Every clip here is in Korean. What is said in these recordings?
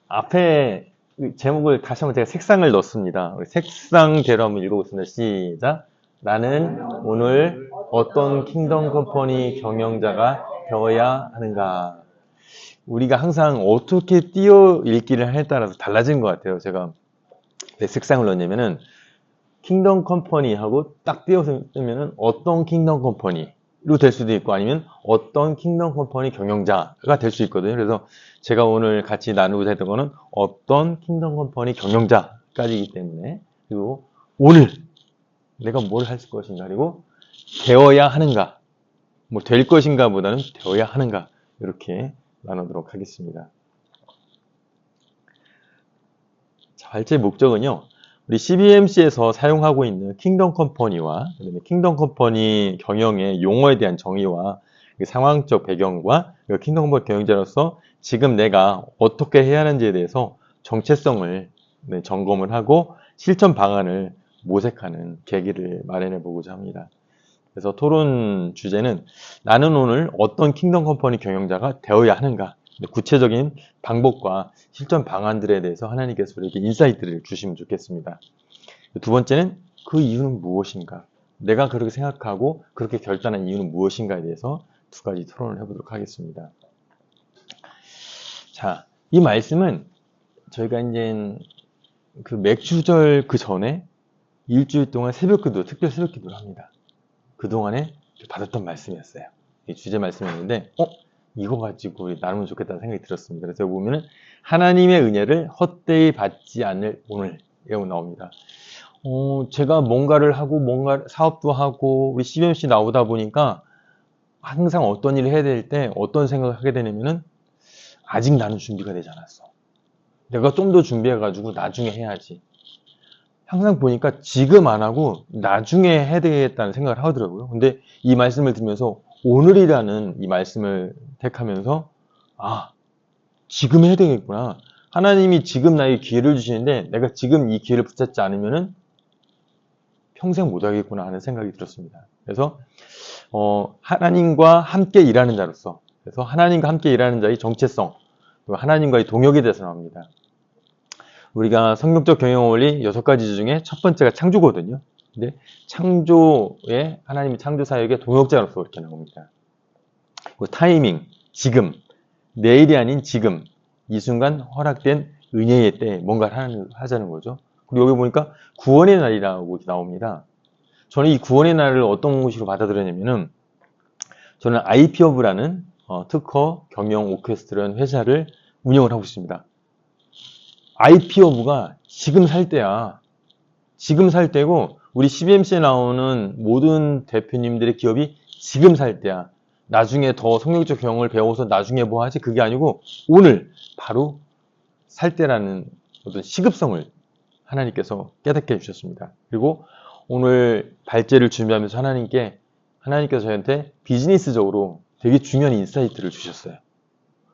앞에 제목을 다시 한번 제가 색상을 넣습니다. 우리 색상대로 한번 읽어보겠습니다. 시작. 나는 오늘 어떤 킹덤 컴퍼니 경영자가 되어야 하는가. 우리가 항상 어떻게 띄어 읽기를 하냐에 따라서 달라지는 것 같아요. 제가 왜 색상을 넣냐면은 킹덤 컴퍼니하고 딱 띄어서 쓰면은 어떤 킹덤 컴퍼니로 될 수도 있고 아니면 어떤 킹덤 컴퍼니 경영자가 될 수 있거든요. 그래서 제가 오늘 같이 나누고자 했던 거는 어떤 킹덤 컴퍼니 경영자까지이기 때문에, 그리고 오늘 내가 뭘 할 것인가, 그리고 되어야 하는가, 뭐 될 것인가 보다는 되어야 하는가, 이렇게 나누도록 하겠습니다. 자, 발제 목적은요, 우리 CBMC에서 사용하고 있는 킹덤 컴퍼니와 그다음에 킹덤 컴퍼니 경영의 용어에 대한 정의와 상황적 배경과 킹덤 컴퍼니 경영자로서 지금 내가 어떻게 해야 하는지에 대해서 정체성을 점검을 하고 실천 방안을 모색하는 계기를 마련해 보고자 합니다. 그래서 토론 주제는 나는 오늘 어떤 킹덤 컴퍼니 경영자가 되어야 하는가, 구체적인 방법과 실천 방안들에 대해서 하나님께서 우리에게 인사이트를 주시면 좋겠습니다. 두 번째는 그 이유는 무엇인가, 내가 그렇게 생각하고 그렇게 결단한 이유는 무엇인가에 대해서 두 가지 토론을 해보도록 하겠습니다. 자, 이 말씀은 저희가 이제 그 맥주절 그 전에 일주일 동안 새벽기도, 특별 새벽기도를 합니다. 그동안에 받았던 말씀이었어요. 이 주제 말씀이었는데, 이거 가지고 나누면 좋겠다는 생각이 들었습니다. 그래서 보면은 하나님의 은혜를 헛되이 받지 않을 오늘, 이라고 나옵니다. 제가 뭔가를 하고 뭔가 사업도 하고 우리 CBMC 나오다 보니까 항상 어떤 일을 해야 될 때 어떤 생각을 하게 되냐면은 아직 나는 준비가 되지 않았어. 내가 좀 더 준비해가지고 나중에 해야지. 항상 보니까 지금 안 하고 나중에 해야 되겠다는 생각을 하더라고요. 근데 이 말씀을 들으면서 오늘이라는 이 말씀을 택하면서 지금 해야 되겠구나. 하나님이 지금 나에게 기회를 주시는데 내가 지금 이 기회를 붙잡지 않으면은 평생 못 하겠구나 하는 생각이 들었습니다. 그래서 하나님과 함께 일하는 자로서, 그래서 하나님과 함께 일하는 자의 정체성, 그리고 하나님과의 동역에 대해서 나옵니다. 우리가 성경적 경영 원리 6가지 중에 첫 번째가 창조거든요. 근데 창조에, 하나님의 창조 사역의 동역자로서 이렇게 나옵니다. 그리고 타이밍, 지금, 내일이 아닌 지금, 이 순간 허락된 은혜의 때에 뭔가를 하자는 거죠. 그리고 여기 보니까 구원의 날이라고 나옵니다. 저는 이 구원의 날을 어떤 것으로 받아들였냐면은, 저는 IPO브라는 특허 경영 오케스트라는 회사를 운영을 하고 있습니다. IPO브가 지금 살 때야. 지금 살 때고, 우리 CBMC에 나오는 모든 대표님들의 기업이 지금 살 때야. 나중에 더 성경적 경영을 배워서 나중에 뭐 하지? 그게 아니고 오늘 바로 살 때라는 어떤 시급성을 하나님께서 깨닫게 해주셨습니다. 그리고 오늘 발제를 준비하면서 하나님께서 저한테 비즈니스적으로 되게 중요한 인사이트를 주셨어요.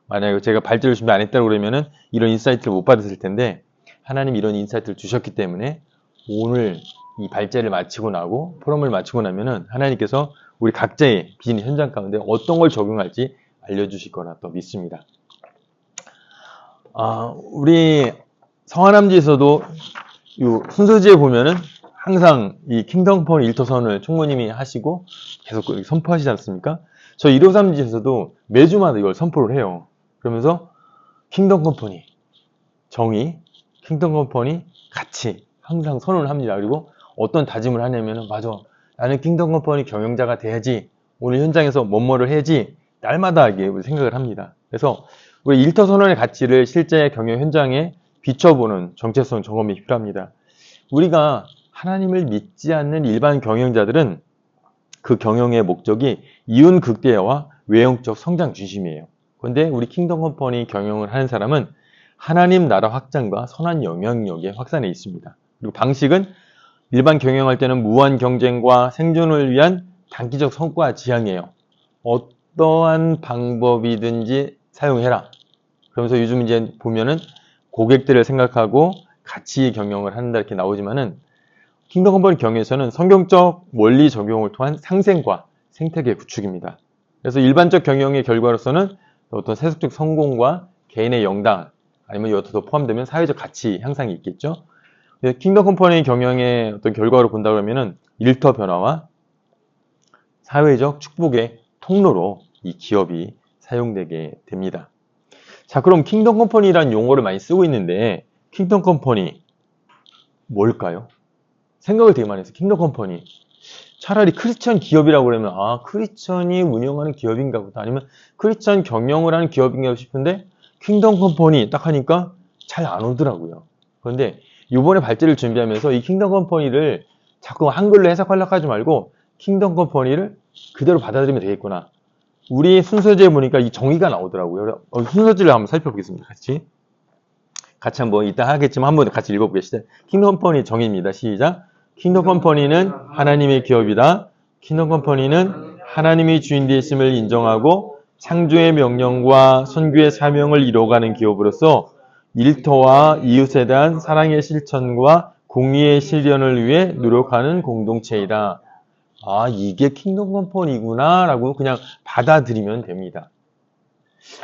만약에 제가 발제를 준비 안 했다고 그러면은 이런 인사이트를 못 받았을 텐데, 하나님이 이런 인사이트를 주셨기 때문에 오늘 이 발제를 마치고 나고 포럼을 마치고 나면은 하나님께서 우리 각자의 비즈니스 현장 가운데 어떤 걸 적용할지 알려주실 거라 또 믿습니다. 우리 성화남지에서도 이 순서지에 보면은 항상 이 킹덤 컴퍼니 1토선을 총무님이 하시고 계속 선포하시지 않습니까? 저 153지에서도 매주마다 이걸 선포를 해요. 그러면서 킹덤 컴퍼니 정의, 킹덤 컴퍼니 가치 항상 선언을 합니다. 그리고 어떤 다짐을 하냐면은, 맞아, 나는 킹덤 컴퍼니 경영자가 돼야지, 오늘 현장에서 뭐뭐를 해야지, 날마다 우리 생각을 합니다. 그래서 우리 1터 선언의 가치를 실제 경영 현장에 비춰보는 정체성 점검이 필요합니다. 우리가 하나님을 믿지 않는 일반 경영자들은 그 경영의 목적이 이윤 극대화와 외형적 성장 중심이에요. 그런데 우리 킹덤 컴퍼니 경영을 하는 사람은 하나님 나라 확장과 선한 영향력의 확산에 있습니다. 그리고 방식은 일반 경영할 때는 무한 경쟁과 생존을 위한 단기적 성과 지향이에요. 어떠한 방법이든지 사용해라. 그러면서 요즘 이제 보면은 고객들을 생각하고 가치 경영을 한다 이렇게 나오지만은, 킹덤 컴퍼니 경영에서는 성경적 원리 적용을 통한 상생과 생태계 구축입니다. 그래서 일반적 경영의 결과로서는 어떤 세속적 성공과 개인의 영당, 아니면 이것도 더 포함되면 사회적 가치 향상이 있겠죠. 킹덤 컴퍼니 경영의 어떤 결과로 본다 그러면은 일터 변화와 사회적 축복의 통로로 이 기업이 사용되게 됩니다. 자, 그럼 킹덤 컴퍼니라는 용어를 많이 쓰고 있는데 킹덤 컴퍼니 뭘까요? 생각을 되게 많이 했어요. 킹덤 컴퍼니. 차라리 크리스천 기업이라고 그러면 아, 크리스천이 운영하는 기업인가 보다. 아니면 크리스천 경영을 하는 기업인가 싶은데 킹덤 컴퍼니 딱 하니까 잘 안 오더라고요. 그런데 이번에 발제를 준비하면서 이 킹덤 컴퍼니를 자꾸 한글로 해석하려고 하지 말고 킹덤 컴퍼니를 그대로 받아들이면 되겠구나. 우리 순서지에 보니까 이 정의가 나오더라고요. 순서지를 한번 살펴보겠습니다. 같이 한번 이따 하겠지만 한번 같이 읽어보겠습니다. 킹덤 컴퍼니 정의입니다. 시작. 킹덤 컴퍼니는 하나님의 기업이다. 킹덤 컴퍼니는 하나님이 주인 되심을 인정하고 창조의 명령과 선교의 사명을 이뤄가는 기업으로서 일터와 이웃에 대한 사랑의 실천과 공의의 실현을 위해 노력하는 공동체이다. 아, 이게 킹덤 컴퍼니구나 라고 그냥 받아들이면 됩니다.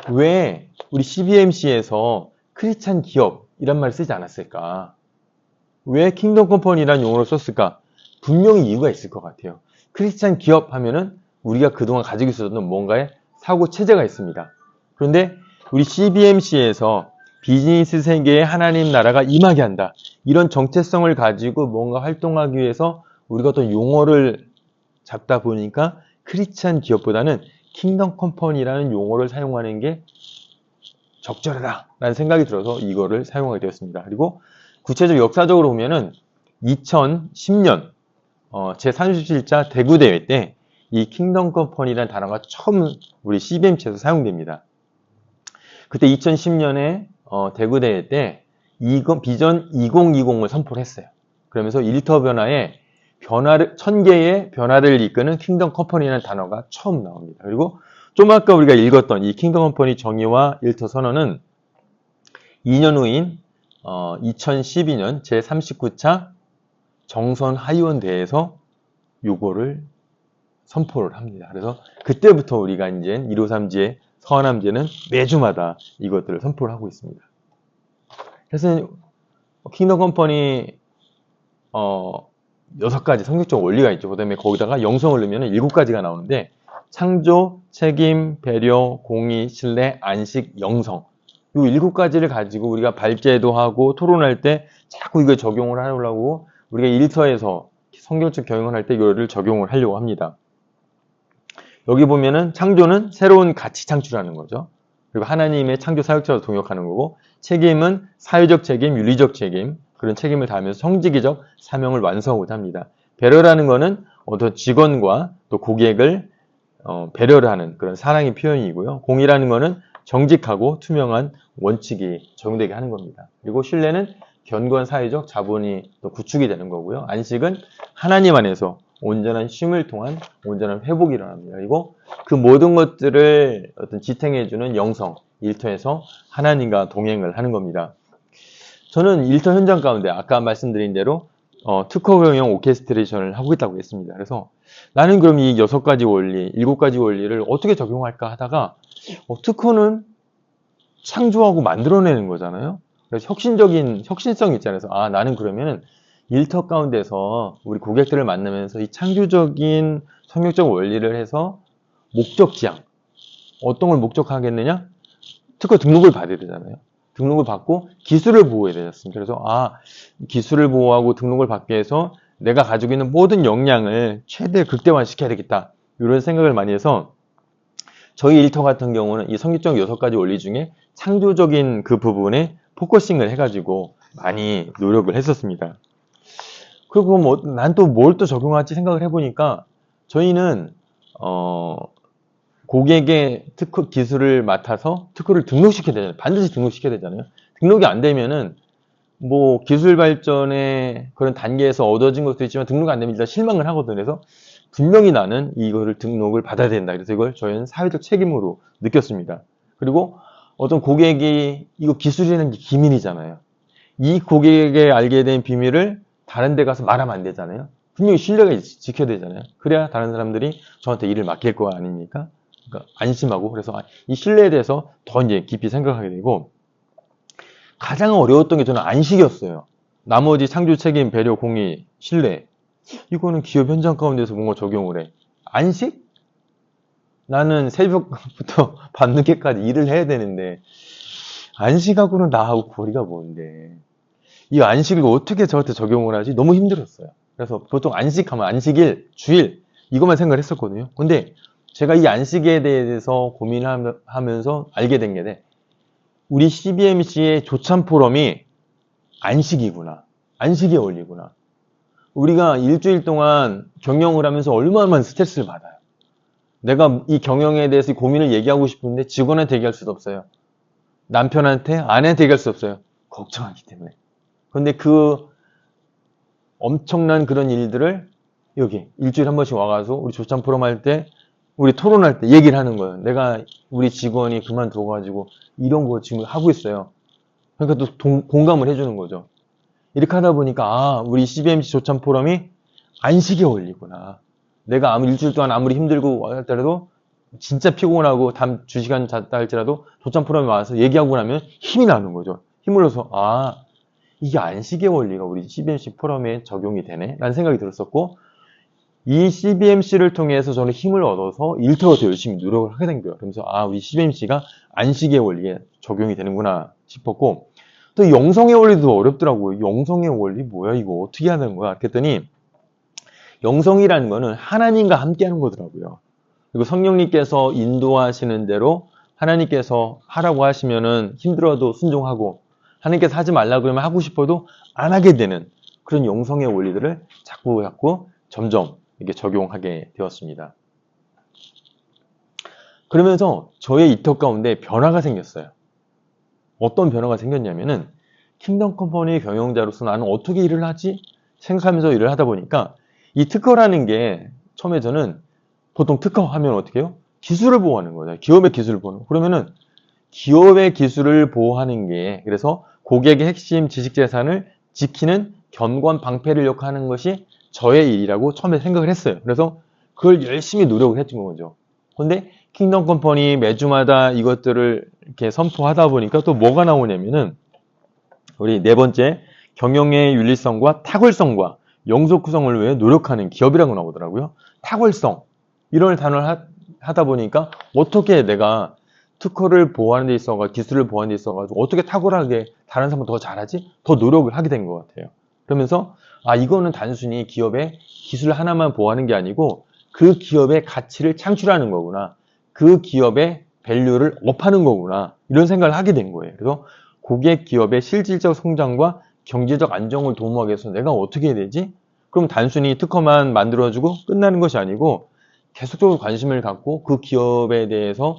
왜 우리 CBMC에서 크리스찬 기업이란 말을 쓰지 않았을까? 왜 킹덤 컴퍼니라는 용어를 썼을까? 분명히 이유가 있을 것 같아요. 크리스찬 기업 하면은 우리가 그동안 가지고 있었던 뭔가의 사고 체제가 있습니다. 그런데 우리 CBMC에서 비즈니스 세계에 하나님 나라가 임하게 한다. 이런 정체성을 가지고 뭔가 활동하기 위해서 우리가 어떤 용어를 잡다 보니까 크리스찬 기업보다는 킹덤 컴퍼니라는 용어를 사용하는 게 적절하다라는 생각이 들어서 이거를 사용하게 되었습니다. 그리고 구체적 역사적으로 보면은 2010년 제37차 대구대회 때 이 킹덤 컴퍼니라는 단어가 처음 우리 CBMC에서 사용됩니다. 그때 2010년에 대구대회 때 비전 2020을 선포를 했어요. 그러면서 일터 변화에 1000개의 변화를 이끄는 킹덤 컴퍼니라는 단어가 처음 나옵니다. 그리고 좀 아까 우리가 읽었던 이 킹덤 컴퍼니 정의와 일터 선언은 2년 후인 2012년 제39차 정선 하의원 대회에서 요거를 선포를 합니다. 그래서 그때부터 우리가 이제 153지의 서한함제는 매주마다 이것들을 선포를 하고 있습니다. 그래서 킹덤 컴퍼니 6가지 성격적 원리가 있죠. 그 다음에 거기다가 영성을 넣으면 7가지가 나오는데 창조, 책임, 배려, 공의, 신뢰, 안식, 영성 이 7가지를 가지고 우리가 발제도 하고 토론할 때 자꾸 이걸 적용을 하려고 우리가 일터에서 성경적 경영을 할 때 이거를 적용을 하려고 합니다. 여기 보면은 창조는 새로운 가치 창출하는 거죠. 그리고 하나님의 창조 사역자로 동역하는 거고 책임은 사회적 책임, 윤리적 책임 그런 책임을 다하면서 성직이적 사명을 완수하고자 합니다. 배려라는 거는 어떤 직원과 또 고객을 배려를 하는 그런 사랑의 표현이고요. 공의라는 거는 정직하고 투명한 원칙이 적용되게 하는 겁니다. 그리고 신뢰는 견고한 사회적 자본이 또 구축이 되는 거고요. 안식은 하나님 안에서 온전한 쉼을 통한 온전한 회복이 일어납니다. 그리고 그 모든 것들을 어떤 지탱해주는 영성, 일터에서 하나님과 동행을 하는 겁니다. 저는 일터 현장 가운데 아까 말씀드린 대로 특허 경영 오케스트레이션을 하고 있다고 했습니다. 그래서 나는 그럼 이 6가지 원리, 7가지 원리를 어떻게 적용할까 하다가 특허는 창조하고 만들어내는 거잖아요. 그래서 혁신성이 있잖아요. 그래서 나는 그러면은 일터 가운데서 우리 고객들을 만나면서 이 창조적인 성격적 원리를 해서 목적지향 어떤 걸 목적하겠느냐? 특허 등록을 받아야 되잖아요. 등록을 받고 기술을 보호해야 되지 않습니까? 그래서 기술을 보호하고 등록을 받기 위해서 내가 가지고 있는 모든 역량을 최대 극대화시켜야 되겠다. 이런 생각을 많이 해서 저희 일터 같은 경우는 이 성격적 6가지 원리 중에 창조적인 그 부분에 포커싱을 해가지고 많이 노력을 했었습니다. 그리고 난 또 뭘 또 적용할지 생각을 해보니까 저희는 고객의 특허 기술을 맡아서 특허를 등록시켜야 되잖아요. 반드시 등록시켜야 되잖아요. 등록이 안 되면은 기술 발전의 그런 단계에서 얻어진 것도 있지만 등록이 안 되면 일단 실망을 하거든요. 그래서 분명히 나는 이거를 등록을 받아야 된다. 그래서 이걸 저희는 사회적 책임으로 느꼈습니다. 그리고 어떤 고객이 이거 기술이라는 게 기밀이잖아요. 이 고객에게 알게 된 비밀을 다른 데 가서 말하면 안 되잖아요. 분명히 신뢰가 지켜야 되잖아요. 그래야 다른 사람들이 저한테 일을 맡길 거 아닙니까? 그러니까 안심하고 그래서 이 신뢰에 대해서 더 이제 깊이 생각하게 되고 가장 어려웠던 게 저는 안식이었어요. 나머지 창조 책임, 배려, 공의, 신뢰. 이거는 기업 현장 가운데서 뭔가 적용을 해. 안식? 나는 새벽부터 밤늦게까지 일을 해야 되는데 안식하고는 나하고 거리가 먼데 이 안식을 어떻게 저한테 적용을 하지? 너무 힘들었어요. 그래서 보통 안식하면 안식일, 주일 이것만 생각을 했었거든요. 근데 제가 이 안식에 대해서 고민하면서 알게 된 게 우리 CBMC의 조찬 포럼이 안식이구나. 안식의 원리구나. 우리가 일주일 동안 경영을 하면서 얼마나 스트레스를 받아요. 내가 이 경영에 대해서 고민을 얘기하고 싶은데 직원한테 얘기할 수도 없어요. 남편한테, 아내한테 얘기할 수 없어요. 걱정하기 때문에. 그런데 그 엄청난 그런 일들을 여기 일주일에 한 번씩 와가지고 우리 조찬 포럼 할 때, 우리 토론할 때 얘기를 하는 거예요. 내가 우리 직원이 그만둬가지고 이런 거 지금 하고 있어요. 그러니까 또 공감을 해주는 거죠. 이렇게 하다 보니까 아, 우리 CBMC 조찬 포럼이 안식의 원리구나. 내가 아무 일주일 동안 아무리 힘들고 할때라도 진짜 피곤하고 다음 주시간 잤다 할지라도 조찬 포럼에 와서 얘기하고 나면 힘이 나는 거죠. 힘을 얻어서 아, 이게 안식의 원리가 우리 CBMC 포럼에 적용이 되네 라는 생각이 들었었고, 이 CBMC를 통해서 저는 힘을 얻어서 일터가 더 열심히 노력을 하게 된 거예요. 그러면서 아, 우리 CBMC가 안식의 원리에 적용이 되는구나 싶었고, 또 영성의 원리도 어렵더라고요. 영성의 원리 뭐야 이거 어떻게 하는 거야? 그랬더니 영성이라는 거는 하나님과 함께 하는 거더라고요. 그리고 성령님께서 인도하시는 대로 하나님께서 하라고 하시면은 힘들어도 순종하고, 하나님께서 하지 말라 그러면 하고 싶어도 안 하게 되는 그런 영성의 원리들을 자꾸 점점 이렇게 적용하게 되었습니다. 그러면서 저의 이터 가운데 변화가 생겼어요. 어떤 변화가 생겼냐면은 킹덤 컴퍼니 경영자로서 나는 어떻게 일을 하지? 생각하면서 일을 하다 보니까 이 특허라는 게 처음에 저는 보통 특허 하면 어떻게 해요? 기술을 보호하는 거죠. 기업의 기술을 보호하는 거. 그러면은 기업의 기술을 보호하는 게 그래서 고객의 핵심 지식재산을 지키는 견고한 방패를 역할하는 것이 저의 일이라고 처음에 생각을 했어요. 그래서 그걸 열심히 노력을 했던 거죠. 근데 킹덤 컴퍼니 매주마다 이것들을 이렇게 선포하다 보니까 또 뭐가 나오냐면은 우리 네 번째 경영의 윤리성과 탁월성과 영속 구성을 위해 노력하는 기업이라고 나오더라고요. 탁월성 이런 단어를 하다 보니까 어떻게 내가 특허를 보호하는 데 있어가 기술을 보호하는 데 있어가지고 어떻게 탁월하게 다른 사람보다 더 잘하지? 더 노력을 하게 된 것 같아요. 그러면서 아, 이거는 단순히 기업의 기술 하나만 보호하는 게 아니고 그 기업의 가치를 창출하는 거구나. 그 기업의 밸류를 업하는 거구나. 이런 생각을 하게 된 거예요. 그래서 고객 기업의 실질적 성장과 경제적 안정을 도모하기 위해서 내가 어떻게 해야 되지? 그럼 단순히 특허만 만들어주고 끝나는 것이 아니고 계속적으로 관심을 갖고 그 기업에 대해서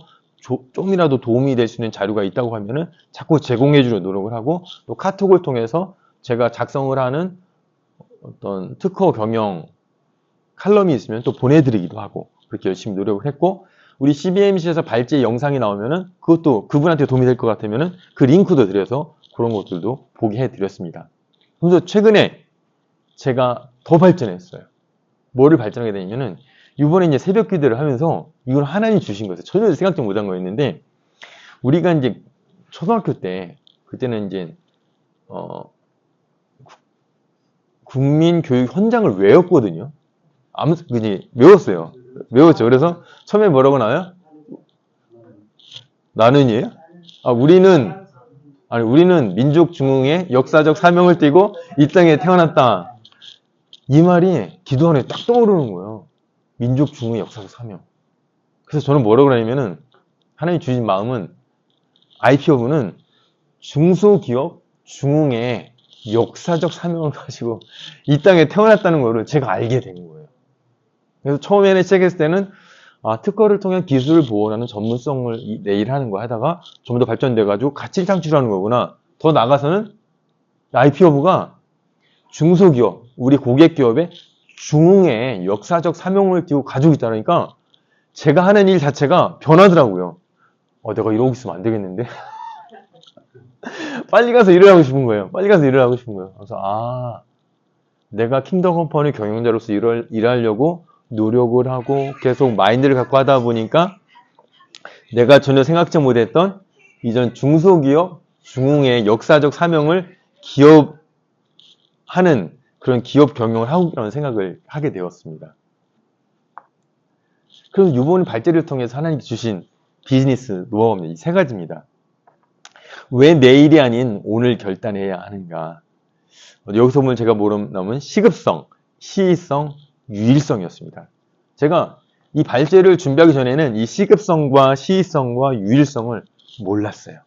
좀이라도 도움이 될 수 있는 자료가 있다고 하면은 자꾸 제공해주려 노력을 하고, 또 카톡을 통해서 제가 작성을 하는 어떤 특허 경영 칼럼이 있으면 또 보내드리기도 하고 그렇게 열심히 노력을 했고, 우리 CBMC에서 발제 영상이 나오면은 그것도 그분한테 도움이 될 것 같으면은 그 링크도 드려서 그런 것들도 보게 해드렸습니다. 그래서 최근에 제가 더 발전했어요. 뭐를 발전하게 되냐면은 이번에 이제 새벽 기도를 하면서 이걸 하나님이 주신 거예요. 전혀 생각도 못한 거였는데, 우리가 이제 초등학교 때 그때는 이제 국민교육 현장을 외웠거든요. 그지 외웠어요. 외웠죠. 그래서 처음에 뭐라고 나와요? 나는이에요? 아, 우리는 민족 중흥의 역사적 사명을 띠고 이 땅에 태어났다. 이 말이 기도 안에 딱 떠오르는 거예요. 민족 중흥의 역사적 사명. 그래서 저는 뭐라고 하냐면은 하나님 주신 마음은 IPO부는 중소기업 중흥의 역사적 사명을 가지고 이 땅에 태어났다는 거를 제가 알게 된 거예요. 그래서 처음에는 시작했을 때는 아, 특허를 통한 기술을 보호하는 전문성을 내일 하는 거 하다가 좀 더 발전돼가지고 가치를 창출하는 거구나. 더 나가서는 IPO부가 중소기업, 우리 고객기업의 중흥의 역사적 사명을 띄고 가지고 있다니까 제가 하는 일 자체가 변하더라고요. 내가 이러고 있으면 안 되겠는데? 빨리 가서 일을 하고 싶은 거예요. 빨리 가서 일을 하고 싶은 거예요. 그래서 아, 내가 킹덤 컴퍼니 경영자로서 일하려고 노력을 하고 계속 마인드를 갖고 하다 보니까 내가 전혀 생각지 못했던 이전 중소기업 중흥의 역사적 사명을 기업하는 그런 기업 경영을 하고 있다는 생각을 하게 되었습니다. 그래서 이번 발제를 통해서 하나님께 주신 비즈니스 노하우는 이 세 가지입니다. 왜 내일이 아닌 오늘 결단해야 하는가? 여기서 보면 제가 모르는 시급성, 시의성, 유일성이었습니다. 제가 이 발제를 준비하기 전에는 이 시급성과 시의성과 유일성을 몰랐어요.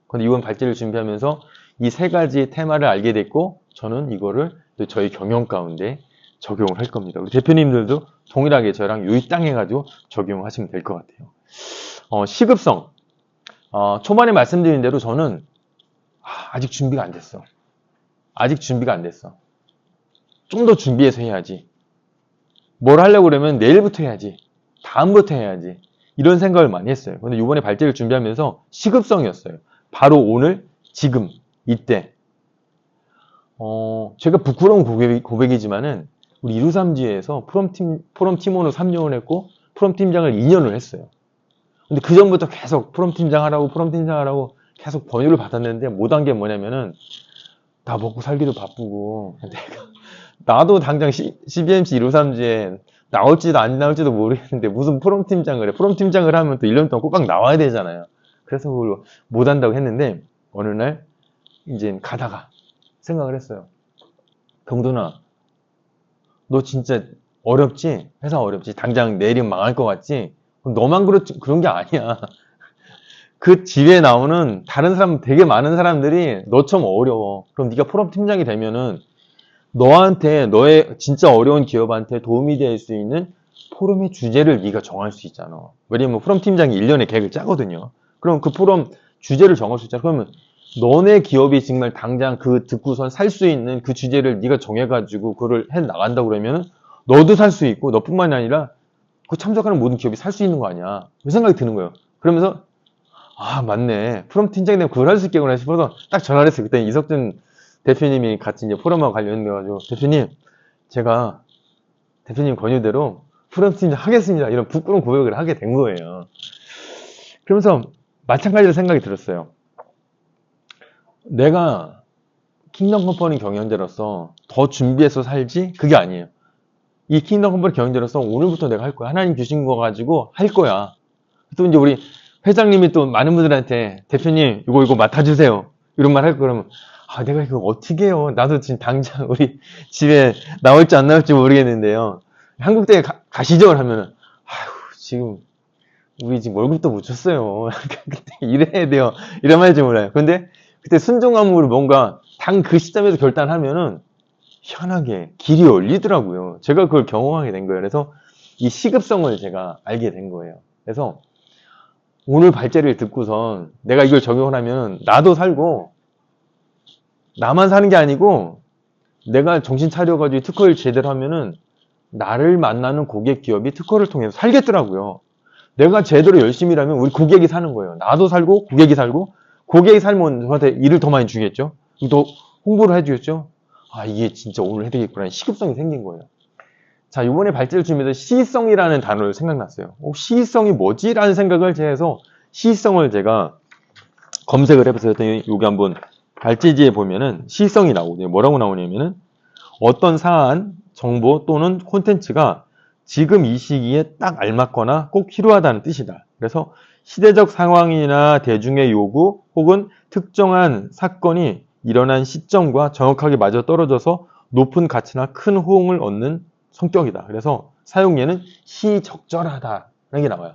그런데 이번 발제를 준비하면서 이 세 가지 테마를 알게 됐고 저는 이거를 또 저희 경영 가운데 적용을 할 겁니다. 우리 대표님들도 동일하게 저랑 유의땅해가지고 적용하시면 될 것 같아요. 시급성. 초반에 말씀드린 대로 저는 아직 준비가 안 됐어. 아직 준비가 안 됐어. 좀 더 준비해서 해야지. 뭘 하려고 그러면 내일부터 해야지. 다음부터 해야지. 이런 생각을 많이 했어요. 근데 이번에 발제를 준비하면서 시급성이었어요. 바로 오늘, 지금, 이때. 제가 부끄러운 고백이지만은 우리 123지에서 포럼 팀원으로 3년을 했고 포럼 팀장을 2년을 했어요. 근데 그 전부터 계속 포럼 팀장 하라고 계속 권유를 받았는데 못한 게 뭐냐면은 나 먹고 살기도 바쁘고 나도 당장 CBMC 153지에 나올지도 안 나올지도 모르겠는데 무슨 포럼 팀장을 해. 포럼 팀장을 하면 또 1년 동안 꼬박 나와야 되잖아요. 그래서 그걸 못한다고 했는데 어느 날 이제 가다가 생각을 했어요. 경돈아, 너 진짜 어렵지? 회사 어렵지? 당장 내일은 망할 것 같지? 너만 그런 게 아니야. 그 집에 나오는 다른 사람, 되게 많은 사람들이 너처럼 어려워. 그럼 네가 포럼 팀장이 되면은 너한테, 너의 진짜 어려운 기업한테 도움이 될 수 있는 포럼의 주제를 네가 정할 수 있잖아. 왜냐면 포럼 팀장이 1년에 계획을 짜거든요. 그럼 그 포럼 주제를 정할 수 있잖아. 그러면 너네 기업이 정말 당장 그 듣고선 살 수 있는 그 주제를 네가 정해가지고 그걸 해 나간다고 그러면은 너도 살 수 있고 너뿐만이 아니라 그 참석하는 모든 기업이 살 수 있는 거 아니야. 그 생각이 드는 거예요. 그러면서 맞네. 포럼 팀장이 되면 그걸 할 수 있겠구나 싶어서 딱 전화를 했어요. 그때 이석준 대표님이 같이 이제 포럼하고 관련돼가지고 대표님, 제가 대표님 권유대로 포럼 팀장 하겠습니다. 이런 부끄러운 고백을 하게 된 거예요. 그러면서 마찬가지로 생각이 들었어요. 내가 킹덤 컴퍼니 경영자로서 더 준비해서 살지? 그게 아니에요. 이 킹덤 컴퍼니 경영자로서 오늘부터 내가 할 거야. 하나님 주신 거 가지고 할 거야. 또 이제 우리 회장님이 또 많은 분들한테 대표님 이거 맡아주세요. 이런 말 할 거 그러면 내가 이거 어떻게 해요? 나도 지금 당장 우리 집에 나올지 안 나올지 모르겠는데요. 한국대에 가시죠? 하면은 지금 우리 지금 월급도 못 줬어요. 그때 일해야 돼요. 이런 말인지 몰라요. 근데 그때 순종함으로 뭔가 당 그 시점에서 결단하면은 희한하게 길이 열리더라고요. 제가 그걸 경험하게 된 거예요. 그래서 이 시급성을 제가 알게 된 거예요. 그래서 오늘 발제를 듣고선 내가 이걸 적용을 하면 나도 살고 나만 사는 게 아니고 내가 정신 차려가지고 특허를 제대로 하면은 나를 만나는 고객 기업이 특허를 통해서 살겠더라고요. 내가 제대로 열심히 일하면 우리 고객이 사는 거예요. 나도 살고 고객이 살고 고객이 살면 저한테 일을 더 많이 주겠죠. 또 홍보를 해주겠죠. 이게 진짜 오늘 해야 되겠구나. 시급성이 생긴 거예요. 자, 이번에 발제를 주면서 시의성이라는 단어를 생각났어요. 시의성이 뭐지? 라는 생각을 해서 시의성을 제가 검색을 해봤어요. 여기 한번 발제지에 보면은 시의성이 나오거든요. 뭐라고 나오냐면은 어떤 사안, 정보 또는 콘텐츠가 지금 이 시기에 딱 알맞거나 꼭 필요하다는 뜻이다. 그래서 시대적 상황이나 대중의 요구 혹은 특정한 사건이 일어난 시점과 정확하게 맞아떨어져서 높은 가치나 큰 호응을 얻는 성격이다. 그래서 사용예는 시적절하다는 게 나와요.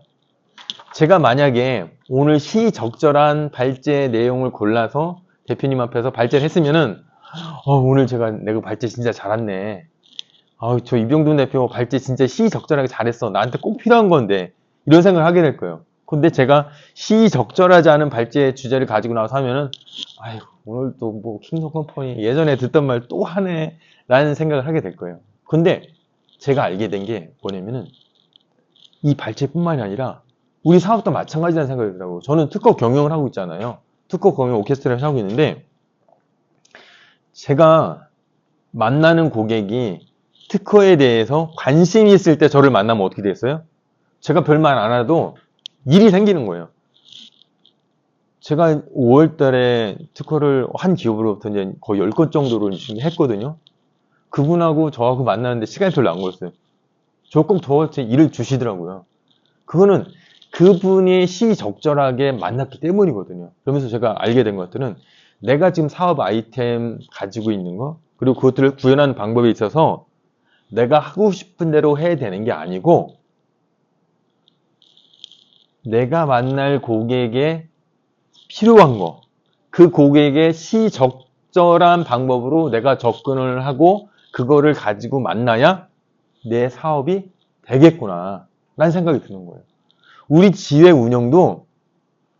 제가 만약에 오늘 시적절한 발제 내용을 골라서 대표님 앞에서 발제를 했으면은 오늘 내가 발제 진짜 잘했네. 저 이병돈 대표 발제 진짜 시적절하게 잘했어. 나한테 꼭 필요한 건데. 이런 생각을 하게 될 거예요. 근데 제가 시적절하지 않은 발제 주제를 가지고 나와서 하면은 오늘 또 뭐 킹덤 컴퍼니 예전에 듣던 말 또 하네 라는 생각을 하게 될 거예요. 근데 제가 알게 된 게 뭐냐면은 이 발제뿐만이 아니라 우리 사업도 마찬가지라는 생각이 들더라고요. 저는 특허 경영을 하고 있잖아요. 특허 경영 오케스트라를 하고 있는데 제가 만나는 고객이 특허에 대해서 관심이 있을 때 저를 만나면 어떻게 됐어요? 제가 별말 안 해도 일이 생기는 거예요. 제가 5월 달에 특허를 한 기업으로부터 이제 거의 10건 정도를 지금 했거든요. 그분하고 저하고 만나는데 시간이 별로 안 걸렸어요. 조금 더 제 일을 주시더라고요. 그거는 그분이 시적절하게 만났기 때문이거든요. 그러면서 제가 알게 된 것들은 내가 지금 사업 아이템 가지고 있는 거, 그리고 그것들을 구현하는 방법에 있어서 내가 하고 싶은 대로 해야 되는 게 아니고 내가 만날 고객에 필요한 거, 그 고객의 시적절한 방법으로 내가 접근을 하고 그거를 가지고 만나야 내 사업이 되겠구나 라는 생각이 드는 거예요. 우리 지회 운영도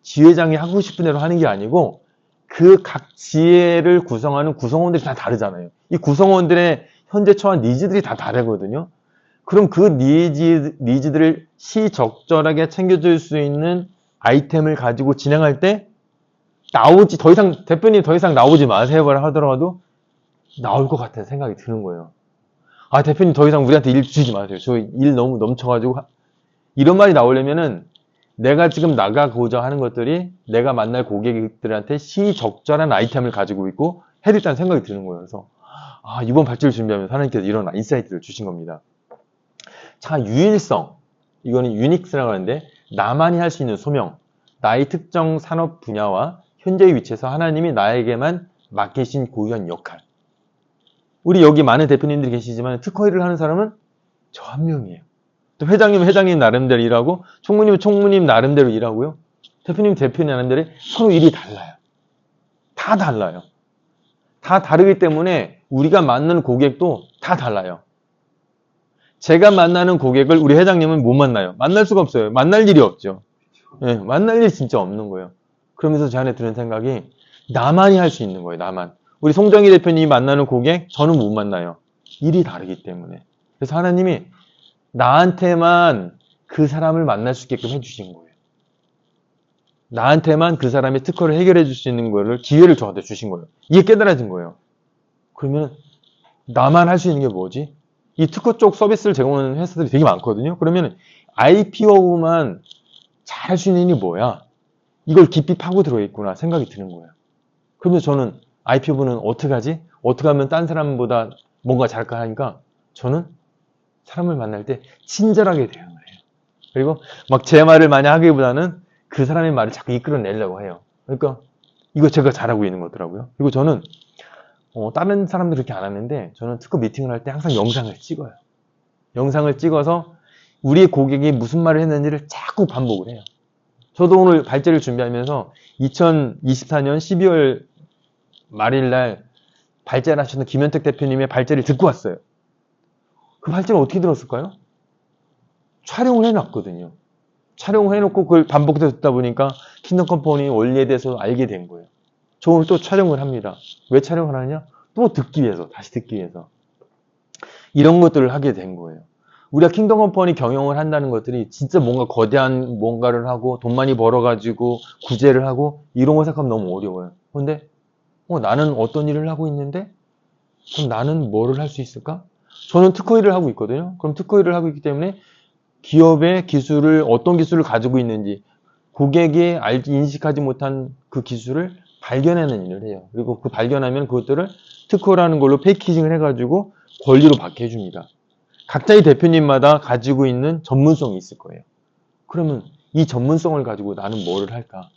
지회장이 하고 싶은 대로 하는 게 아니고 그 각 지회를 구성하는 구성원들이 다 다르잖아요. 이 구성원들의 현재 처한 니즈들이 다 다르거든요. 그럼 그 니즈들을 시적절하게 챙겨줄 수 있는 아이템을 가지고 진행할 때 더 이상 대표님 더 이상 나오지 마세요 하더라도 나올 것 같다는 생각이 드는 거예요. 아, 대표님 더 이상 우리한테 일 주지 마세요. 저 일 너무 넘쳐가지고 이런 말이 나오려면은 내가 지금 나가고자 하는 것들이 내가 만날 고객들한테 시적절한 아이템을 가지고 있고 해야 되겠다는 생각이 드는 거예요. 그래서 이번 발제를 준비하면서 하나님께서 이런 인사이트를 주신 겁니다. 자, 유일성. 이거는 유닉스라고 하는데 나만이 할 수 있는 소명. 나의 특정 산업 분야와 현재의 위치에서 하나님이 나에게만 맡기신 고유한 역할. 우리 여기 많은 대표님들이 계시지만 특허 일을 하는 사람은 저 한 명이에요. 또 회장님은 회장님 나름대로 일하고 총무님은 총무님 나름대로 일하고요. 대표님 대표님 나름대로 서로 일이 달라요. 다 달라요. 다 다르기 때문에 우리가 만나는 고객도 다 달라요. 제가 만나는 고객을 우리 회장님은 못 만나요. 만날 수가 없어요. 만날 일이 없죠. 네, 만날 일이 진짜 없는 거예요. 그러면서 제 안에 드는 생각이 나만이 할 수 있는 거예요. 나만. 우리 송정희 대표님이 만나는 고객 저는 못 만나요. 일이 다르기 때문에. 그래서 하나님이 나한테만 그 사람을 만날 수 있게끔 해주신 거예요. 나한테만 그 사람의 특허를 해결해 줄 수 있는 거를 기회를 저한테 주신 거예요. 이게 깨달아진 거예요. 그러면 나만 할 수 있는 게 뭐지? 이 특허 쪽 서비스를 제공하는 회사들이 되게 많거든요. 그러면 IPO만 잘 할 수 있는 일이 뭐야? 이걸 깊이 파고 들어있구나 생각이 드는 거예요. 그러면서 저는 IPO는 어떻게 하지? 어떻게 하면 딴 사람보다 뭔가 잘할까 하니까 저는 사람을 만날 때 친절하게 대응을 해요. 그리고 막 제 말을 많이 하기보다는 그 사람의 말을 자꾸 이끌어내려고 해요. 그러니까 이거 제가 잘하고 있는 거더라고요. 그리고 저는 다른 사람들 그렇게 안 하는데 저는 특허 미팅을 할 때 항상 영상을 찍어요. 영상을 찍어서 우리의 고객이 무슨 말을 했는지를 자꾸 반복을 해요. 저도 오늘 발제를 준비하면서 2024년 12월 말일날 발제를 하셨던 김현택 대표님의 발제를 듣고 왔어요. 그 발제를 어떻게 들었을까요? 촬영을 해놨거든요. 촬영을 해놓고 그걸 반복해서 듣다 보니까 킹덤 컴퍼니 원리에 대해서 알게 된 거예요. 저 오늘 또 촬영을 합니다. 왜 촬영을 하느냐? 또 듣기 위해서, 다시 듣기 위해서. 이런 것들을 하게 된 거예요. 우리가 킹덤 컴퍼니 경영을 한다는 것들이 진짜 뭔가 거대한 뭔가를 하고 돈 많이 벌어가지고 구제를 하고 이런 거 생각하면 너무 어려워요. 그런데 나는 어떤 일을 하고 있는데 그럼 나는 뭐를 할 수 있을까? 저는 특허 일을 하고 있거든요. 그럼 특허 일을 하고 있기 때문에 기업의 기술을 어떤 기술을 가지고 있는지 고객이 인식하지 못한 그 기술을 발견하는 일을 해요. 그리고 그 발견하면 그것들을 특허라는 걸로 패키징을 해가지고 권리로 받게 해줍니다. 각자의 대표님마다 가지고 있는 전문성이 있을 거예요. 그러면 이 전문성을 가지고 나는 뭐를 할까?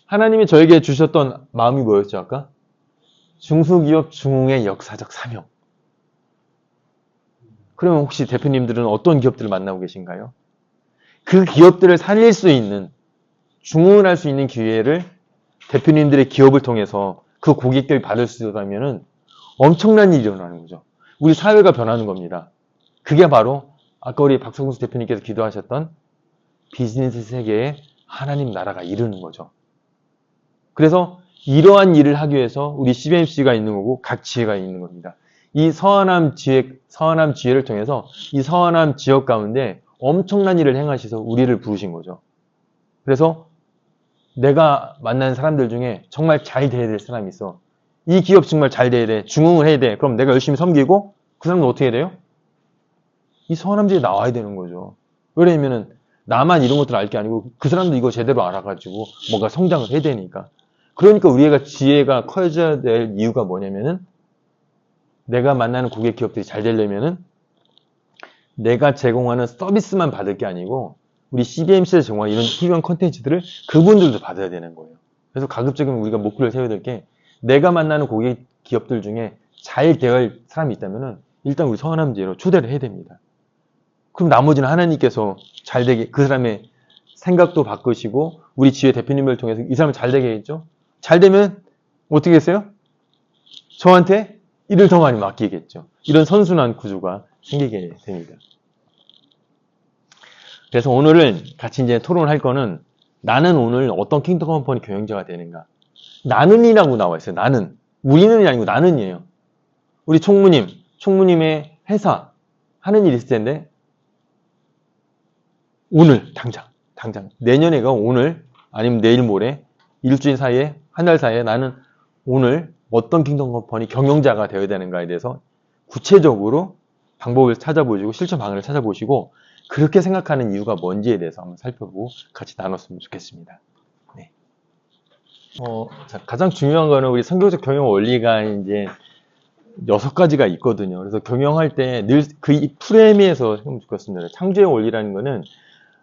하나님이 저에게 주셨던 마음이 뭐였죠 아까? 중소기업 중흥의 역사적 사명. 그러면 혹시 대표님들은 어떤 기업들을 만나고 계신가요? 그 기업들을 살릴 수 있는, 중흥을 할 수 있는 기회를 대표님들의 기업을 통해서 그 고객들이 받을 수 있다면 엄청난 일이 일어나는 거죠. 우리 사회가 변하는 겁니다. 그게 바로 아까 우리 박성수 대표님께서 기도하셨던 비즈니스 세계에 하나님 나라가 이르는 거죠. 그래서 이러한 일을 하기 위해서 우리 CBMC가 있는 거고 각 지회가 있는 겁니다. 이 서하남 지회를 통해서 이 서하남 지역 가운데 엄청난 일을 행하셔서 우리를 부르신 거죠. 그래서 내가 만난 사람들 중에 정말 잘 돼야 될 사람이 있어. 이 기업 정말 잘 돼야 돼. 중흥을 해야 돼. 그럼 내가 열심히 섬기고 그 사람은 어떻게 해야 돼요? 이 서하남 지회에 나와야 되는 거죠. 왜냐면은 나만 이런 것들 알 게 아니고 그 사람도 이거 제대로 알아가지고 뭔가 성장을 해야 되니까. 그러니까 우리가 지혜가 커져야 될 이유가 뭐냐면은 내가 만나는 고객 기업들이 잘 되려면은 내가 제공하는 서비스만 받을 게 아니고 우리 CBMC에서 제공하는 이런 훌륭한 콘텐츠들을 그분들도 받아야 되는 거예요. 그래서 가급적이면 우리가 목표를 세워야 될 게 내가 만나는 고객 기업들 중에 잘 될 사람이 있다면은 일단 우리 성안함제로 초대를 해야 됩니다. 그럼 나머지는 하나님께서 잘 되게 그 사람의 생각도 바꾸시고 우리 지혜 대표님을 통해서 이 사람 잘 되게 했죠. 잘 되면 어떻게 했어요? 저한테 일을 더 많이 맡기겠죠. 이런 선순환 구조가 생기게 됩니다. 그래서 오늘은 같이 이제 토론할 거는 나는 오늘 어떤 킹덤 컴퍼니 경영자가 되는가. 나는이라고 나와 있어요. 나는. 우리는이 아니고 나는이에요. 우리 총무님의 회사 하는 일이 있을 텐데 오늘 당장 내년에가 오늘 아니면 내일 모레 일주일 사이에 한 달 사이에 나는 오늘 어떤 킹덤 컴퍼니 경영자가 되어야 되는가에 대해서 구체적으로 방법을 찾아보시고 실천 방안을 찾아보시고 그렇게 생각하는 이유가 뭔지에 대해서 한번 살펴보고 같이 나눴으면 좋겠습니다. 네. 자, 가장 중요한 거는 우리 성경적 경영 원리가 이제 6가지가 있거든요. 그래서 경영할 때 늘 그 프레임에서 했으면 좋겠습니다. 창조의 원리라는 거는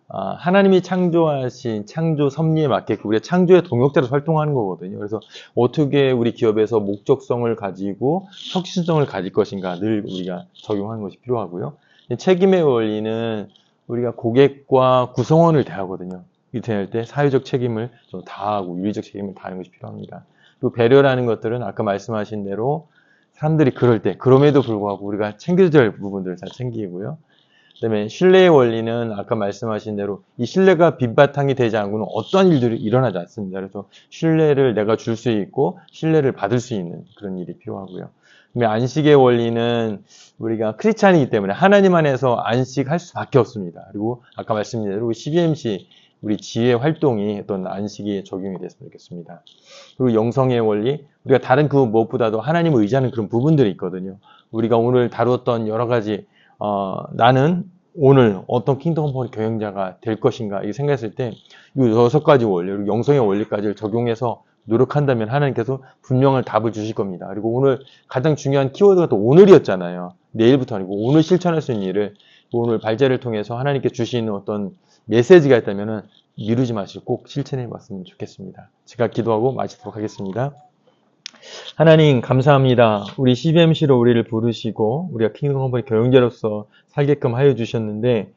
하나님이 창조하신 창조 섭리에 맞게 우리가 창조의 동역자로 활동하는 거거든요. 그래서 어떻게 우리 기업에서 목적성을 가지고 혁신성을 가질 것인가 늘 우리가 적용하는 것이 필요하고요. 책임의 원리는 우리가 고객과 구성원을 대하거든요. 이 대할 때 사회적 책임을 좀 다하고 윤리적 책임을 다하는 것이 필요합니다. 그리고 배려라는 것들은 아까 말씀하신 대로 사람들이 그럴 때 그럼에도 불구하고 우리가 챙겨줘야 할 부분들을 잘 챙기고요. 그다음에 신뢰의 원리는 아까 말씀하신 대로 이 신뢰가 빛바탕이 되지 않고는 어떠한 일들이 일어나지 않습니다. 그래서 신뢰를 내가 줄 수 있고 신뢰를 받을 수 있는 그런 일이 필요하고요. 그다음에 안식의 원리는 우리가 크리스찬이기 때문에 하나님 안에서 안식할 수밖에 없습니다. 그리고 아까 말씀드린 대로 CBMC 우리 지혜 활동이 어떤 안식에 적용이 됐으면 좋겠습니다. 그리고 영성의 원리, 우리가 다른 그 무엇보다도 하나님을 의지하는 그런 부분들이 있거든요. 우리가 오늘 다루었던 여러 가지 나는 오늘 어떤 킹덤 컴퍼니 경영자가 될 것인가 이렇게 생각했을 때 이 6가지 원리, 그리고 영성의 원리까지를 적용해서 노력한다면 하나님께서 분명한 답을 주실 겁니다. 그리고 오늘 가장 중요한 키워드가 또 오늘이었잖아요. 내일부터 아니고 오늘 실천할 수 있는 일을 오늘 발제를 통해서 하나님께 주시는 어떤 메시지가 있다면 미루지 마시고 꼭 실천해 봤으면 좋겠습니다. 제가 기도하고 마치도록 하겠습니다. 하나님 감사합니다. 우리 CBMC로 우리를 부르시고 우리가 킹덤 컴퍼니 경영자로서 살게끔 하여 주셨는데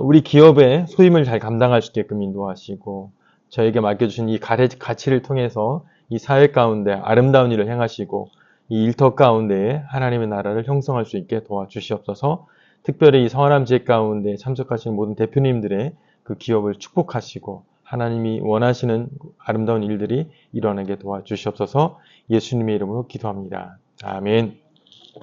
우리 기업의 소임을 잘 감당할 수 있게끔 인도하시고 저에게 맡겨주신 이 가치를 통해서 이 사회 가운데 아름다운 일을 행하시고 이 일터 가운데 하나님의 나라를 형성할 수 있게 도와주시옵소서. 특별히 이 성안함 제 가운데 참석하시는 모든 대표님들의 그 기업을 축복하시고 하나님이 원하시는 아름다운 일들이 일어나게 도와주시옵소서. 예수님의 이름으로 기도합니다. 아멘.